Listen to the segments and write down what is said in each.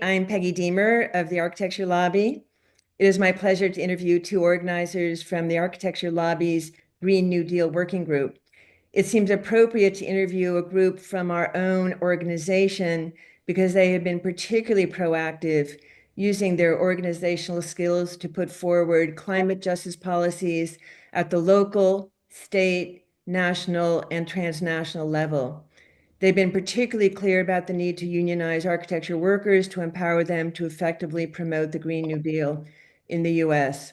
I'm Peggy Deamer of the Architecture Lobby. It is my pleasure to interview two organizers from the Architecture Lobby's Green New Deal Working Group. It seems appropriate to interview a group from our own organization because they have been particularly proactive using their organizational skills to put forward climate justice policies at the local, state, national, and transnational level. They've been particularly clear about the need to unionize architecture workers to empower them to effectively promote the Green New Deal in the US.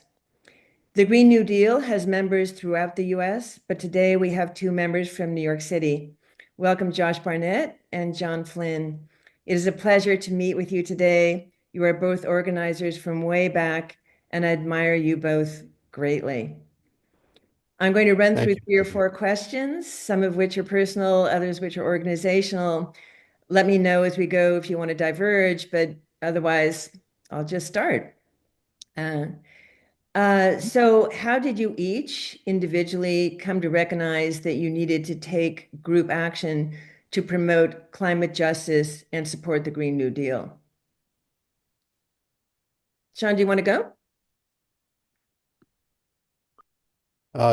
The Green New Deal has members throughout the US, but today we have two members from New York City. Welcome, Josh Barnett and John Flynn. It is a pleasure to meet with you today. You are both organizers from way back, and I admire you both greatly. I'm going to run Thank through you, three or Peggy. four questions, some of which are personal, others which are organizational. Let me know as we go if you want to diverge, but otherwise, I'll just start. Uh, so how did you each individually come to recognize that you needed to take group action to promote climate justice and support the Green New Deal? Sean, do you want to go?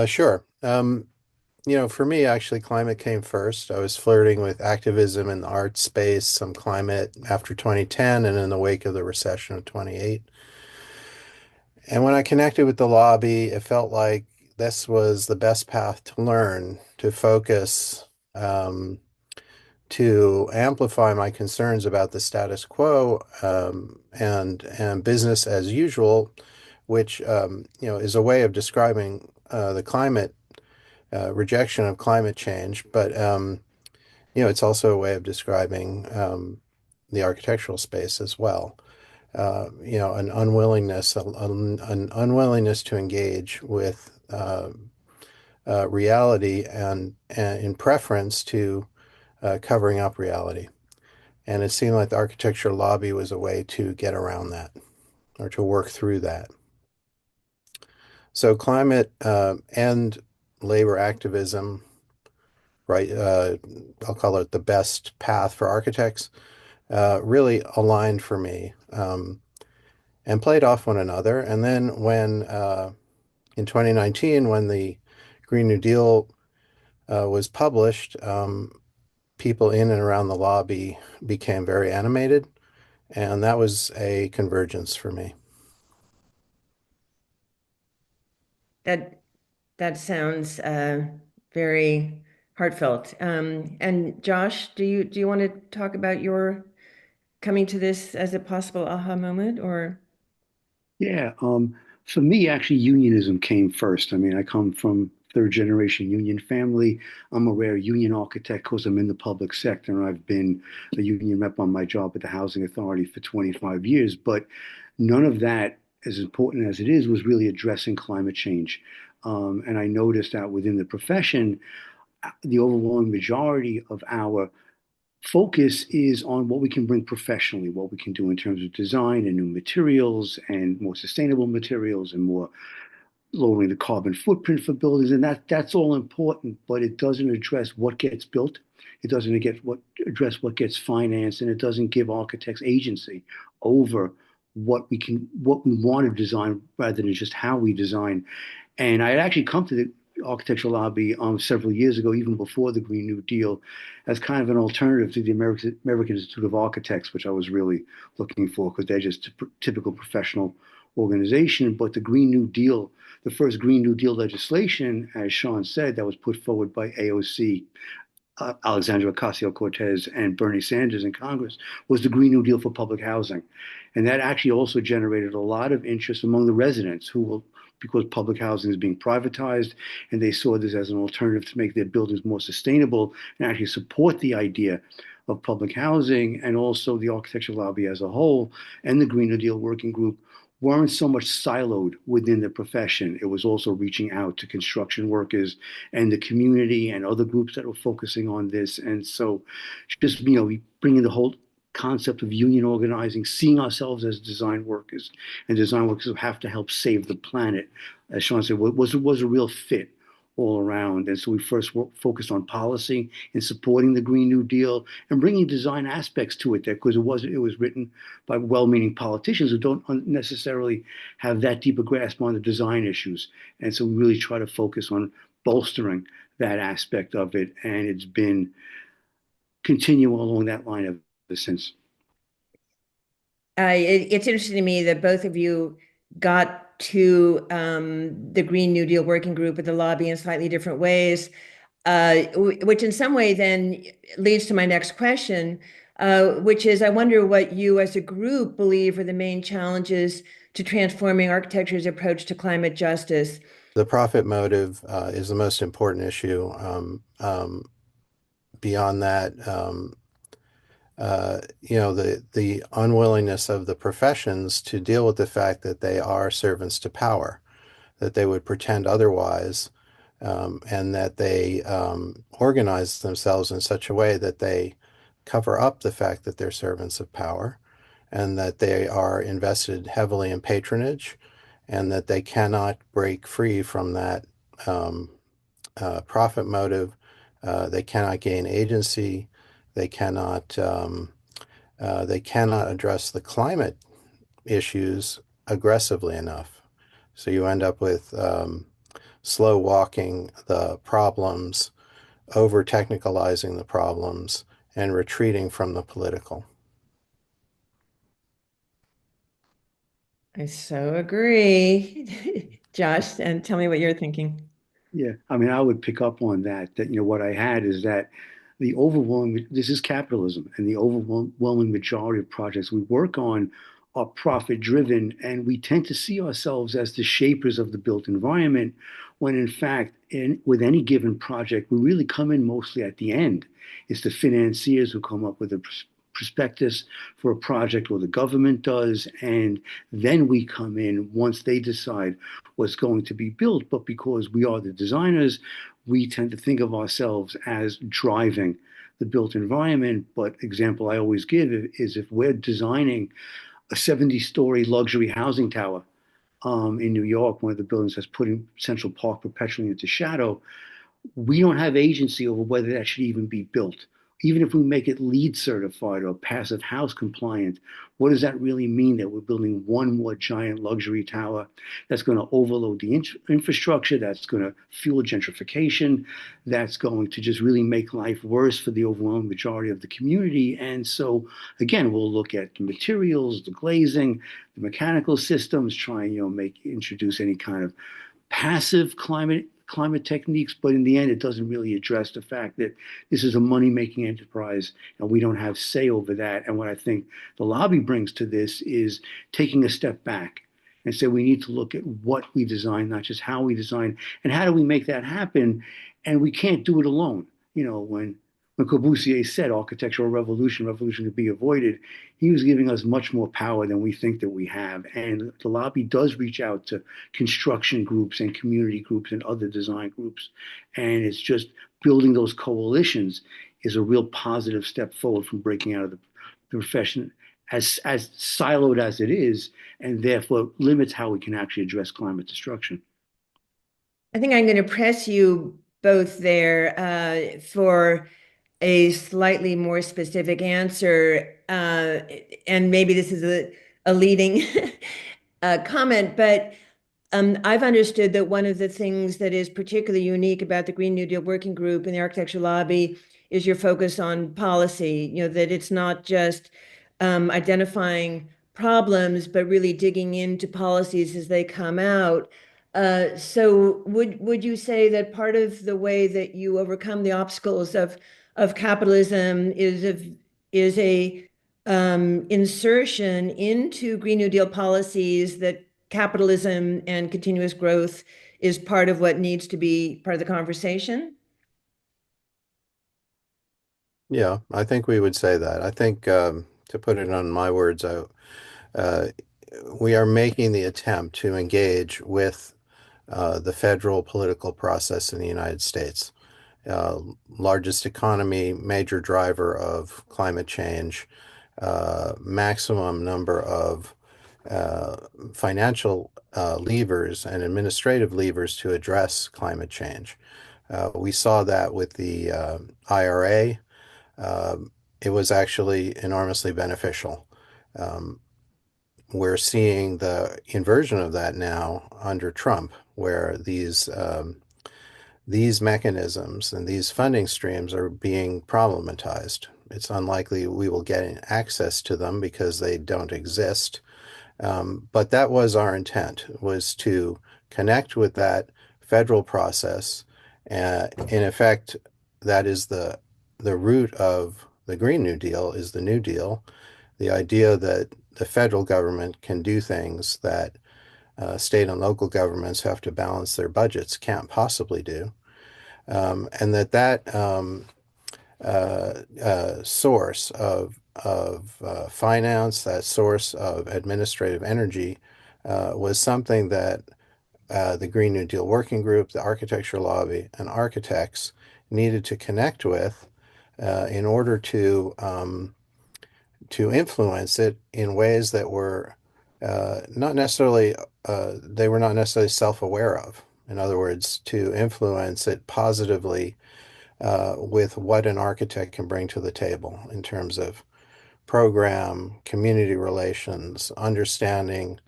Sure. For me, actually, climate came first. I was flirting with activism in the art space, some climate after 2010 and in the wake of the recession of 28. And when I connected with the lobby, it felt like this was the best path to learn, to focus, to amplify my concerns about the status quo, and business as usual, which is a way of describing the climate rejection of climate change, but it's also a way of describing the architectural space as well. An unwillingness to engage with reality and in preference to covering up reality. And it seemed like the architecture lobby was a way to get around that or to work through that. So climate and labor activism, right? I'll call it the best path for architects, really aligned for me, and played off one another. And then in 2019, when the Green New Deal was published, people in and around the lobby became very animated, and that was a convergence for me. That that sounds very heartfelt. And Josh, do you want to talk about your coming to this as a possible aha moment, or Yeah, for me, actually, unionism came first. I mean, I come from third generation union family. I'm a rare union architect because I'm in the public sector, and I've been a union rep on my job at the Housing Authority for 25 years. But none of that, as important as it is, was really addressing climate change. And I noticed that within the profession, the overwhelming majority of our focus is on what we can bring professionally, what we can do in terms of design and new materials and more sustainable materials and more lowering the carbon footprint for buildings. And that's all important, but it doesn't address what gets built. It doesn't address what gets financed, and it doesn't give architects agency over what we want to design rather than just how we design. And I had actually come to the architectural lobby several years ago, even before the Green New Deal, as kind of an alternative to the American Institute of Architects, which I was really looking for because they're just a typical professional organization. But the Green New Deal, the first Green New Deal legislation, as Sean said, that was put forward by AOC, Alexandria Ocasio-Cortez, and Bernie Sanders in Congress, was the Green New Deal for public housing. And that actually also generated a lot of interest among the residents who will, because public housing is being privatized, and they saw this as an alternative to make their buildings more sustainable and actually support the idea of public housing. And also the architecture lobby as a whole and the Green New Deal Working Group weren't so much siloed within the profession. It was also reaching out to construction workers and the community and other groups that were focusing on this. And so just, bringing the whole concept of union organizing, seeing ourselves as design workers, and design workers who have to help save the planet, as Sean said, was a real fit all around. And so we first focused on policy and supporting the Green New Deal and bringing design aspects to it there because it was written by well-meaning politicians who don't necessarily have that deep a grasp on the design issues. And so we really try to focus on bolstering that aspect of it. And it's been continual along that line ever since. It's interesting to me that both of you got to the Green New Deal Working Group at the lobby in slightly different ways, which in some way then leads to my next question, which is I wonder what you as a group believe are the main challenges to transforming architecture's approach to climate justice. The profit motive is the most important issue. Beyond that, the unwillingness of the professions to deal with the fact that they are servants to power, that they would pretend otherwise, and that they organize themselves in such a way that they cover up the fact that they're servants of power, and that they are invested heavily in patronage, and that they cannot break free from that profit motive. They cannot gain agency. They cannot. They cannot address the climate issues aggressively enough. So you end up with slow walking the problems, over technicalizing the problems, and retreating from the political. I so agree. Josh, and tell me what you're thinking. Yeah, I mean, I would pick up on that. That what I had is that the overwhelming this is capitalism, and the overwhelming majority of projects we work on are profit driven, and we tend to see ourselves as the shapers of the built environment, when in fact, with any given project, we really come in mostly at the end. It's the financiers who come up with a prospectus for a project, or the government does, and then we come in once they decide what's going to be built. But because we are the designers, we tend to think of ourselves as driving the built environment. But example I always give is if we're designing a 70-story luxury housing tower in New York, one of the buildings that's putting Central Park perpetually into shadow, we don't have agency over whether that should even be built. Even if we make it LEED certified or passive house compliant, what does that really mean that we're building one more giant luxury tower that's going to overload the infrastructure, that's going to fuel gentrification, that's going to just really make life worse for the overwhelming majority of the community? And so, again, we'll look at the materials, the glazing, the mechanical systems, try and introduce any kind of passive climate techniques, but in the end, it doesn't really address the fact that this is a money-making enterprise and we don't have say over that. And what I think the lobby brings to this is taking a step back and say we need to look at what we design, not just how we design, and how do we make that happen. And we can't do it alone. When Corbusier said architectural revolution could be avoided, he was giving us much more power than we think that we have. And the lobby does reach out to construction groups and community groups and other design groups. And it's just building those coalitions is a real positive step forward from breaking out of the profession as siloed as it is, and therefore limits how we can actually address climate destruction. I think I'm going to press you both there for a slightly more specific answer. And maybe this is a leading comment, but I've understood that one of the things that is particularly unique about the Green New Deal Working Group and the Architecture Lobby is your focus on policy, that it's not just identifying problems, but really digging into policies as they come out. So would you say that part of the way that you overcome the obstacles of capitalism is a insertion into Green New Deal policies that capitalism and continuous growth is part of what needs to be part of the conversation? Yeah, I think we would say that. I think, to put it on my words, uh, we are making the attempt to engage with the federal political process in the United States. Uh, Largest economy, major driver of climate change, maximum number of uh, financial levers and administrative levers to address climate change. We saw that with the IRA. It was actually enormously beneficial. Um, we're seeing the inversion of that now under Trump, where these mechanisms and these funding streams are being problematized. It's unlikely we will get access to them because they don't exist. But that was our intent, was to connect with that federal process. In effect, that is the root of the Green New Deal is the New Deal, the idea that the federal government can do things that state and local governments who have to balance their budgets can't possibly do, and that source of finance, that source of administrative energy, was something that the Green New Deal Working Group, the Architecture Lobby, and architects needed to connect with in order to influence it in ways that were not necessarily they were not necessarily self-aware of. In other words, to influence it positively with what an architect can bring to the table in terms of program, community relations, understanding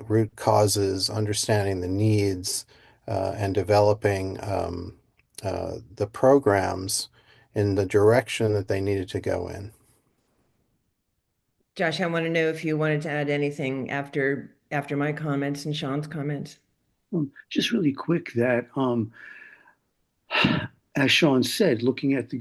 root causes, understanding the needs, and developing the programs in the direction that they needed to go in. Josh, I want to know if you wanted to add anything after my comments and Sean's comments. Just really quick that as Sean said, looking at the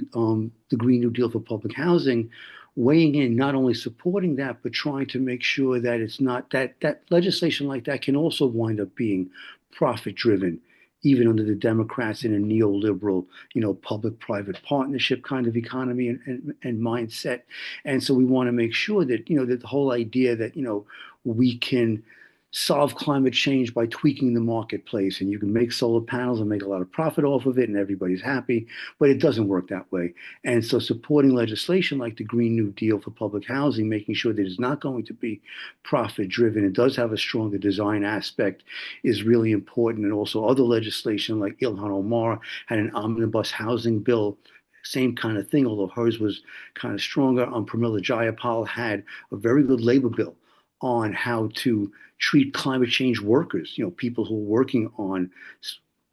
Green New Deal for public housing, weighing in, not only supporting that, but trying to make sure that it's not that legislation like that can also wind up being profit driven, even under the Democrats in a neoliberal, public-private partnership kind of economy and mindset. And so we want to make sure that, that the whole idea that, we can solve climate change by tweaking the marketplace and you can make solar panels and make a lot of profit off of it and everybody's happy, but it doesn't work that way. And so supporting legislation like the Green New Deal for public housing, making sure that it's not going to be profit driven, it does have a stronger design aspect, is really important. And also other legislation like Ilhan Omar had an omnibus housing bill, same kind of thing, although hers was kind of stronger. Pramila Jayapal had a very good labor bill on how to treat climate change workers, people who are working on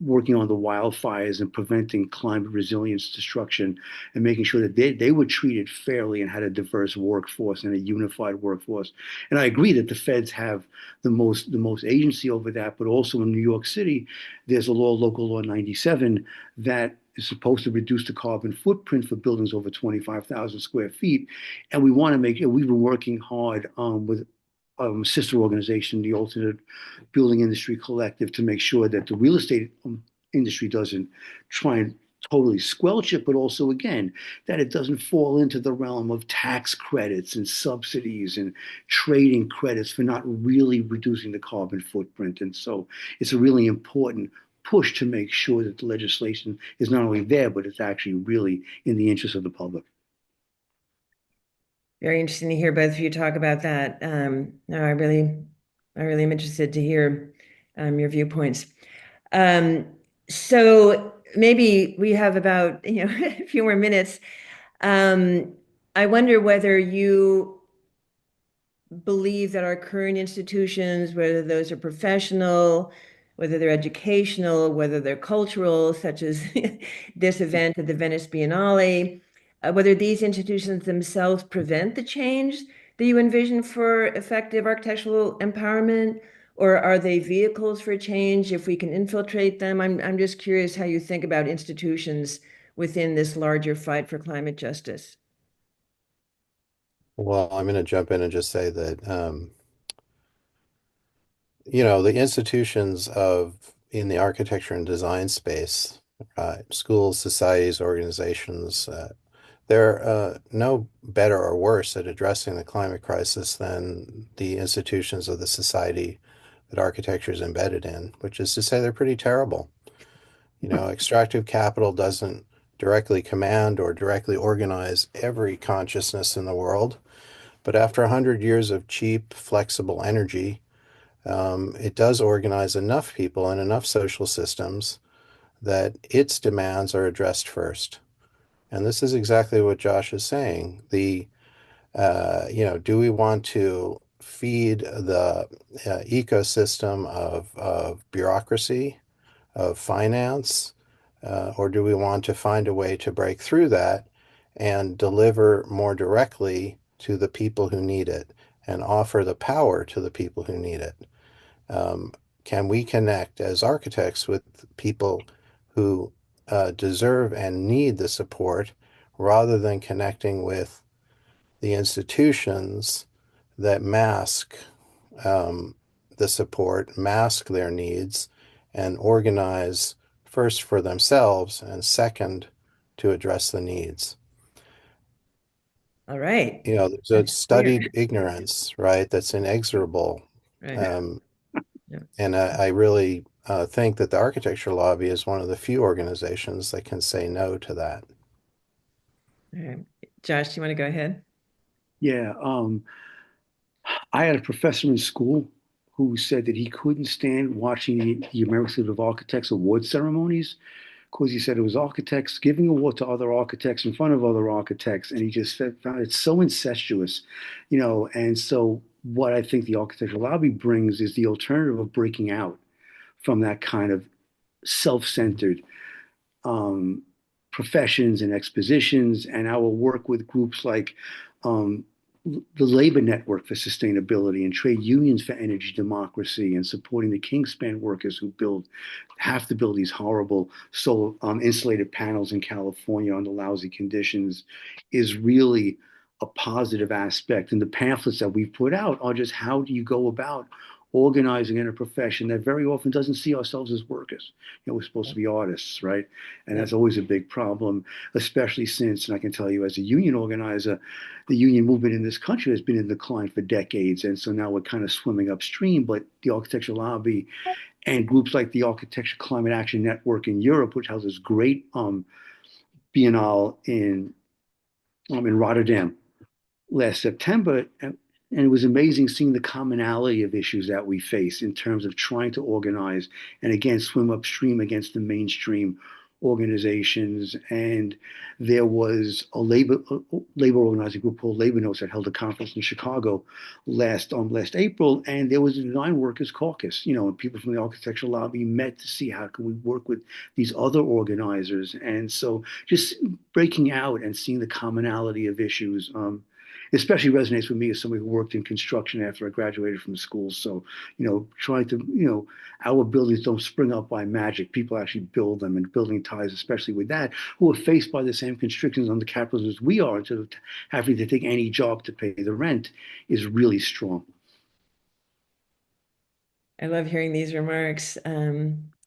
the wildfires and preventing climate resilience destruction and making sure that they were treated fairly and had a diverse workforce and a unified workforce. And I agree that the feds have the most agency over that, but also in New York City, there's a law, Local Law 97, that is supposed to reduce the carbon footprint for buildings over 25,000 square feet. And we want to we've been working hard with sister organization, the Alternate Building Industry Collective, to make sure that the real estate industry doesn't try and totally squelch it, but also, again, that it doesn't fall into the realm of tax credits and subsidies and trading credits for not really reducing the carbon footprint. And so it's a really important push to make sure that the legislation is not only there, but it's actually really in the interest of the public. Very interesting to hear both of you talk about that. No, I really am interested to hear your viewpoints. So maybe we have about a few more minutes. I wonder whether you believe that our current institutions, whether those are professional, whether they're educational, whether they're cultural, such as this event at the Venice Biennale, whether these institutions themselves prevent the change that you envision for effective architectural empowerment, or are they vehicles for change if we can infiltrate them? I'm just curious how you think about institutions within this larger fight for climate justice. Well, I'm going to jump in and just say that the institutions in the architecture and design space, schools, societies, organizations, they're no better or worse at addressing the climate crisis than the institutions of the society that architecture is embedded in, which is to say they're pretty terrible. Extractive capital doesn't directly command or directly organize every consciousness in the world, But after 100 years of cheap, flexible energy, it does organize enough people and enough social systems that its demands are addressed first. And this is exactly what Josh is saying. Do we want to feed the ecosystem of bureaucracy, of finance, or do we want to find a way to break through that and deliver more directly to the people who need it and offer the power to the people who need it? Um, can we connect as architects with people who deserve and need the support rather than connecting with the institutions that mask um, the support, mask their needs, and organize first for themselves and second to address the needs? All right. There's a That's clear. studied ignorance, right, that's inexorable. Right. Um, Yeah. and I really think that the architecture lobby is one of the few organizations that can say no to that. All right. Josh, do you want to go ahead? Yeah, I had a professor in school who said that he couldn't stand watching the American Institute of Architects award ceremonies because he said it was architects giving award to other architects in front of other architects, and he just found it so incestuous, And so, what I think the architectural lobby brings is the alternative of breaking out from that kind of self-centered um, professions and expositions, and I will work with groups like um, the Labor Network for Sustainability and trade unions for energy democracy and supporting the Kingspan workers who have to build these horrible solar insulated panels in California under lousy conditions is really a positive aspect. And the pamphlets that we've put out are just how do you go about organizing in a profession that very often doesn't see ourselves as workers. We're supposed to be artists, right? And Yep. that's always a big problem, especially since, and I can tell you as a union organizer, the union movement in this country has been in decline for decades. And so now we're kind of swimming upstream, but the architectural lobby and groups like the Architecture Climate Action Network in Europe, which has this great biennale in Rotterdam last September, and it was amazing seeing the commonality of issues that we face in terms of trying to organize and again swim upstream against the mainstream organizations. And there was a labor organizing group called Labor Notes that held a conference in Chicago last April, and there was a design workers caucus. And people from the architectural lobby met to see how can we work with these other organizers. And so just breaking out and seeing the commonality of issues. Especially resonates with me as somebody who worked in construction after I graduated from school. So, trying to, our buildings don't spring up by magic. People actually build them, and building ties, especially with that, who are faced by the same constrictions on the capitalism as we are, instead of having to take any job to pay the rent, is really strong. I love hearing these remarks.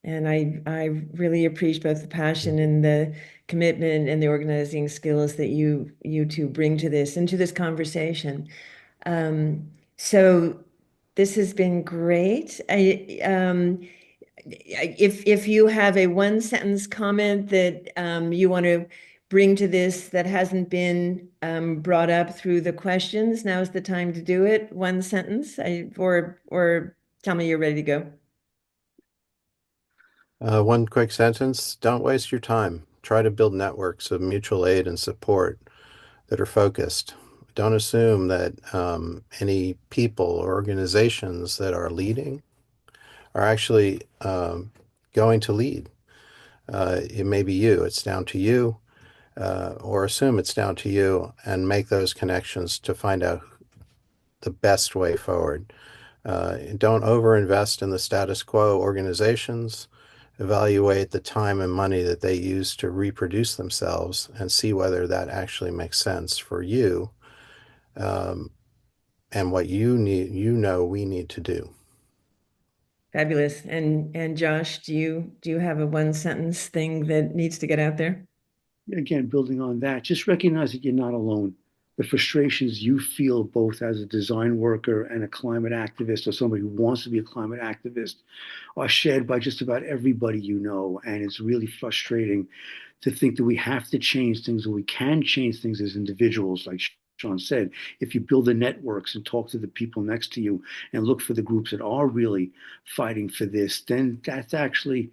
And I really appreciate both the passion and the commitment and the organizing skills that you two bring to this and to this conversation. So this has been great. If you have a one sentence comment that you want to bring to this that hasn't been brought up through the questions, now's the time to do it. One sentence, or tell me you're ready to go. One quick sentence: don't waste your time. Try to build networks of mutual aid and support that are focused. Don't assume that any people or organizations that are leading are actually going to lead. It may be you. It's down to you, or assume it's down to you, and make those connections to find out the best way forward. Don't overinvest in the status quo organizations. Evaluate the time and money that they use to reproduce themselves and see whether that actually makes sense for you, um, and what you need, we need to do. Fabulous. And Josh, do you have a one sentence thing that needs to get out there? Again, building on that, just recognize that you're not alone. The frustrations you feel both as a design worker and a climate activist, or somebody who wants to be a climate activist, are shared by just about everybody you know. And it's really frustrating to think that we have to change things, or we can change things as individuals, like Sean said, if you build the networks and talk to the people next to you and look for the groups that are really fighting for this, then that's actually,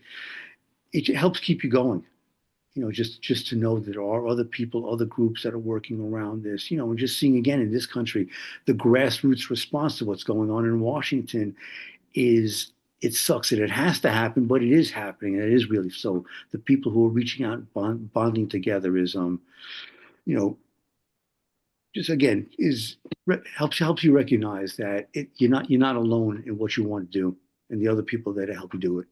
it helps keep you going. Just to know that there are other people, other groups that are working around this, and just seeing again in this country, the grassroots response to what's going on in Washington is, it sucks that it has to happen, but it is happening, and it is really so. The people who are reaching out and bonding together is, you know, just again is helps you recognize that you're not alone in what you want to do, and the other people there to help you do it.